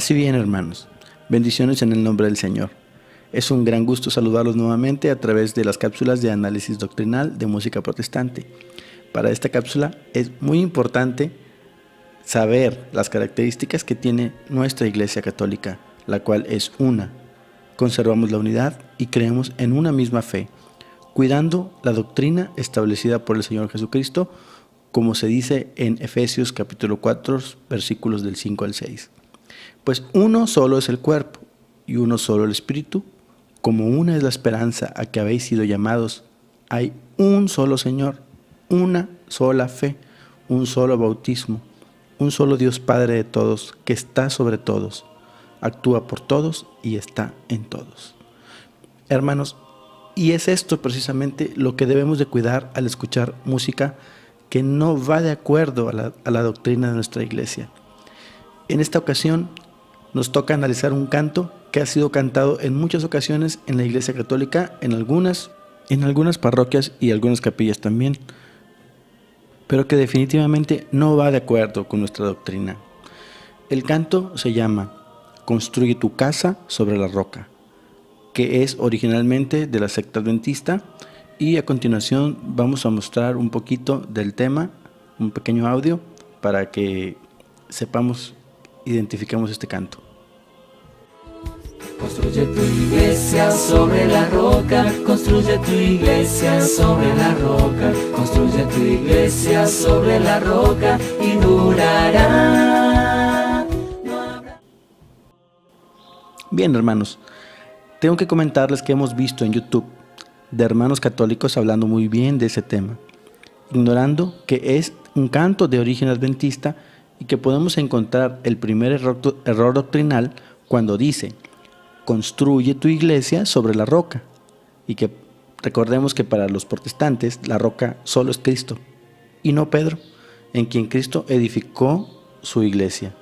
Paz y bien, hermanos. Bendiciones en el nombre del Señor. Es un gran gusto saludarlos nuevamente a través de las cápsulas de análisis doctrinal de música protestante. Para esta cápsula es muy importante saber las características que tiene nuestra Iglesia Católica, la cual es una. Conservamos la unidad y creemos en una misma fe, cuidando la doctrina establecida por el Señor Jesucristo, como se dice en Efesios capítulo 4, versículos del 5 al 6. Pues uno solo es el cuerpo y uno solo el espíritu, como una es la esperanza a que habéis sido llamados. Hay un solo Señor, una sola fe, un solo bautismo, un solo Dios Padre de todos, que está sobre todos, actúa por todos y está en todos. Hermanos, y es esto precisamente lo que debemos de cuidar al escuchar música que no va de acuerdo a la doctrina de nuestra iglesia. En esta ocasión nos toca analizar un canto que ha sido cantado en muchas ocasiones en la Iglesia Católica, en algunas parroquias y algunas capillas también, pero que definitivamente no va de acuerdo con nuestra doctrina. El canto se llama Construye tu casa sobre la roca, que es originalmente de la secta adventista, y a continuación vamos a mostrar un poquito del tema, un pequeño audio, para que identifiquemos este canto. Construye tu iglesia sobre la roca, construye tu iglesia sobre la roca, construye tu iglesia sobre la roca y durará. Bien, hermanos, tengo que comentarles que hemos visto en YouTube de hermanos católicos hablando muy bien de ese tema, ignorando que es un canto de origen adventista y que podemos encontrar el primer error doctrinal cuando dice construye tu iglesia sobre la roca, y que recordemos que para los protestantes la roca solo es Cristo y no Pedro, en quien Cristo edificó su iglesia.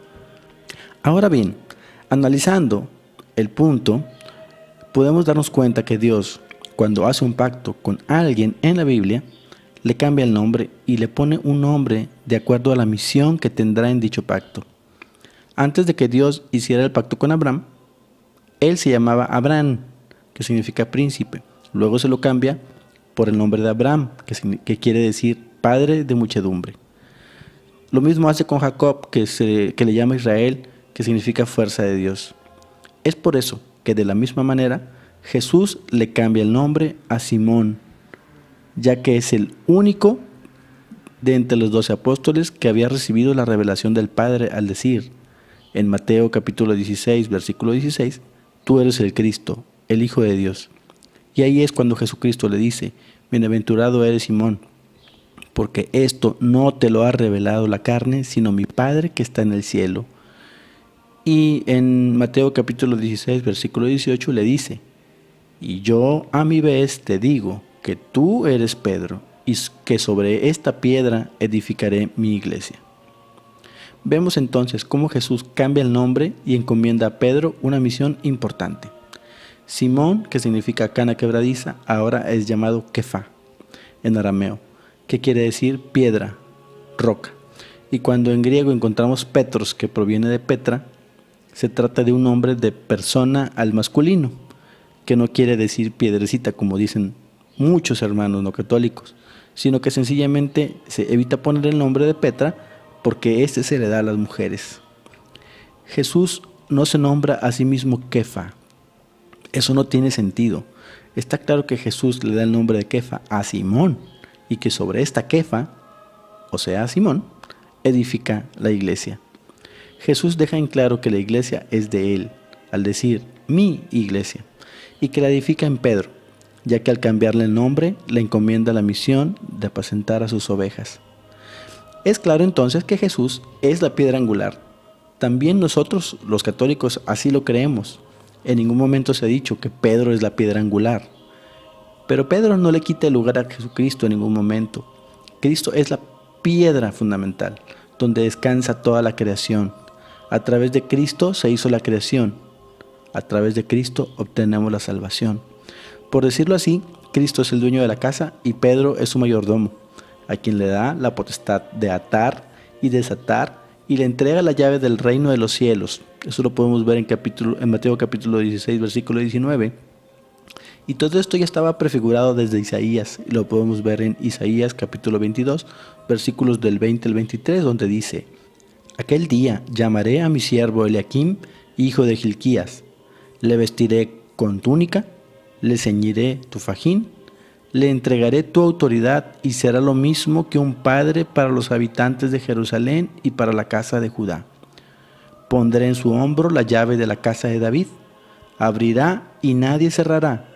Ahora bien, analizando el punto, podemos darnos cuenta que Dios, cuando hace un pacto con alguien en la Biblia, le cambia el nombre y le pone un nombre de acuerdo a la misión que tendrá en dicho pacto. Antes de que Dios hiciera el pacto con Abraham, él se llamaba Abraham, que significa príncipe. Luego se lo cambia por el nombre de Abraham, que quiere decir padre de muchedumbre. Lo mismo hace con Jacob, que le llama Israel, que significa fuerza de Dios. Es por eso que de la misma manera Jesús le cambia el nombre a Simón, ya que es el único de entre los 12 apóstoles que había recibido la revelación del Padre al decir, en Mateo capítulo 16, versículo 16, tú eres el Cristo, el Hijo de Dios. Y ahí es cuando Jesucristo le dice, bienaventurado eres Simón, porque esto no te lo ha revelado la carne, sino mi Padre que está en el cielo. Y en Mateo capítulo 16, versículo 18 le dice, y yo a mi vez te digo que tú eres Pedro, y que sobre esta piedra edificaré mi iglesia. Vemos entonces cómo Jesús cambia el nombre y encomienda a Pedro una misión importante. Simón, que significa cana quebradiza, ahora es llamado Kefá en arameo, que quiere decir piedra, roca. Y cuando en griego encontramos Petros, que proviene de Petra, se trata de un nombre de persona al masculino, que no quiere decir piedrecita como dicen muchos hermanos no católicos, sino que sencillamente se evita poner el nombre de Petra porque este se le da a las mujeres. Jesús no se nombra a sí mismo Kefa. Eso no tiene sentido. Está claro que Jesús le da el nombre de Kefa a Simón y que sobre esta Kefa, o sea Simón, edifica la iglesia. Jesús deja en claro que la iglesia es de él, al decir mi iglesia, y que la edifica en Pedro, ya que al cambiarle el nombre le encomienda la misión de apacentar a sus ovejas. Es claro entonces que Jesús es la piedra angular. También nosotros, los católicos, así lo creemos. En ningún momento se ha dicho que Pedro es la piedra angular. Pero Pedro no le quita el lugar a Jesucristo en ningún momento. Cristo es la piedra fundamental, donde descansa toda la creación. A través de Cristo se hizo la creación. A través de Cristo obtenemos la salvación. Por decirlo así, Cristo es el dueño de la casa y Pedro es su mayordomo, a quien le da la potestad de atar y desatar y le entrega la llave del reino de los cielos. Eso lo podemos ver en Mateo capítulo 16, versículo 19. Y todo esto ya estaba prefigurado desde Isaías, y lo podemos ver en Isaías capítulo 22, versículos del 20 al 23, donde dice: Aquel día llamaré a mi siervo Eliakim, hijo de Hilquías, le vestiré con túnica, le ceñiré tu fajín, le entregaré tu autoridad y será lo mismo que un padre para los habitantes de Jerusalén y para la casa de Judá. Pondré en su hombro la llave de la casa de David, abrirá y nadie cerrará,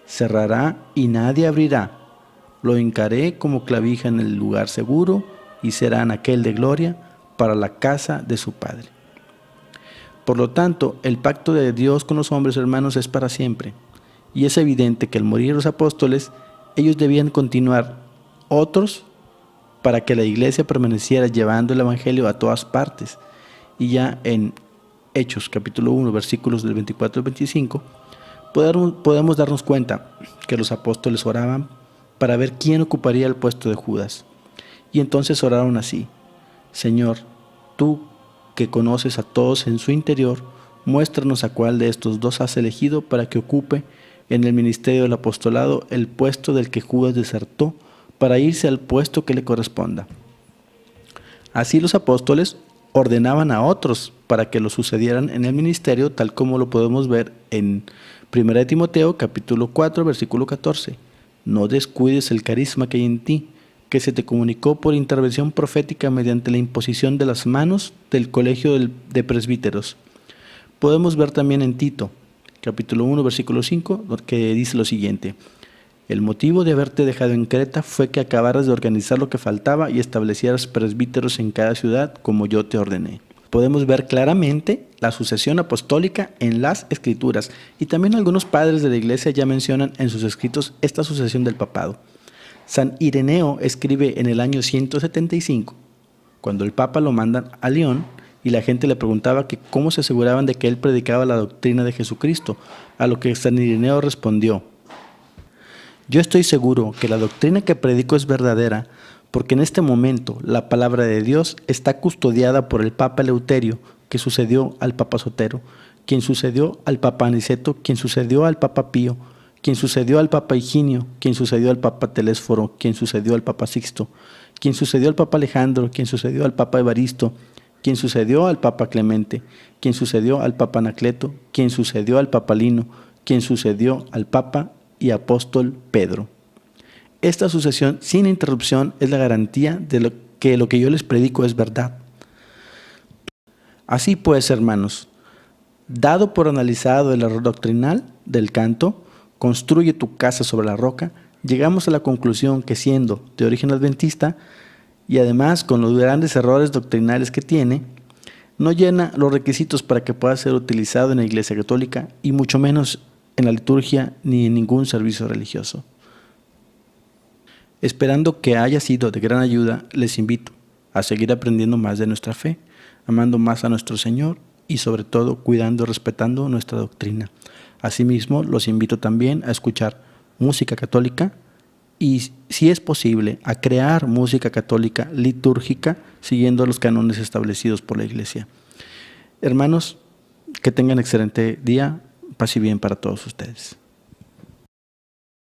cerrará y nadie abrirá. Lo hincaré como clavija en el lugar seguro y será anaquel de gloria para la casa de su padre. Por lo tanto, el pacto de Dios con los hombres, hermanos, es para siempre. Y es evidente que al morir los apóstoles, ellos debían continuar, otros para que la iglesia permaneciera llevando el evangelio a todas partes. Y ya en Hechos capítulo 1, versículos del 24 al 25, podemos darnos cuenta que los apóstoles oraban para ver quién ocuparía el puesto de Judas. Y entonces oraron así: Señor, tú que conoces a todos en su interior, muéstranos a cuál de estos dos has elegido para que ocupe en el ministerio del apostolado el puesto del que Judas desertó para irse al puesto que le corresponda. Así los apóstoles ordenaban a otros para que lo sucedieran en el ministerio, tal como lo podemos ver en 1 Timoteo capítulo 4, versículo 14. No descuides el carisma que hay en ti, que se te comunicó por intervención profética mediante la imposición de las manos del colegio de presbíteros. Podemos ver también en Tito capítulo 1, versículo 5, que dice lo siguiente: el motivo de haberte dejado en Creta fue que acabaras de organizar lo que faltaba y establecieras presbíteros en cada ciudad como yo te ordené. Podemos ver claramente la sucesión apostólica en las Escrituras, y también algunos padres de la Iglesia ya mencionan en sus escritos esta sucesión del papado. San Ireneo escribe en el año 175, cuando el Papa lo mandan a León, y la gente le preguntaba que cómo se aseguraban de que él predicaba la doctrina de Jesucristo, a lo que San Ireneo respondió: yo estoy seguro que la doctrina que predico es verdadera, porque en este momento la palabra de Dios está custodiada por el Papa Eleuterio, que sucedió al Papa Sotero, quien sucedió al Papa Aniceto, quien sucedió al Papa Pío, quien sucedió al Papa Higinio, quien sucedió al Papa Telésforo, quien sucedió al Papa Sixto, quien sucedió al Papa Alejandro, quien sucedió al Papa Evaristo, quien sucedió al Papa Clemente, quien sucedió al Papa Anacleto, quien sucedió al Papa Lino, quien sucedió al Papa y Apóstol Pedro. Esta sucesión sin interrupción es la garantía de lo que yo les predico es verdad. Así pues, hermanos, dado por analizado el error doctrinal del canto, construye tu casa sobre la roca, llegamos a la conclusión que, siendo de origen adventista y además con los grandes errores doctrinales que tiene, no llena los requisitos para que pueda ser utilizado en la Iglesia Católica y mucho menos en la liturgia ni en ningún servicio religioso. Esperando que haya sido de gran ayuda, les invito a seguir aprendiendo más de nuestra fe, amando más a nuestro Señor y sobre todo cuidando y respetando nuestra doctrina. Asimismo, los invito también a escuchar música católica y, si es posible, a crear música católica litúrgica siguiendo los cánones establecidos por la Iglesia. Hermanos, que tengan excelente día, paz y bien para todos ustedes.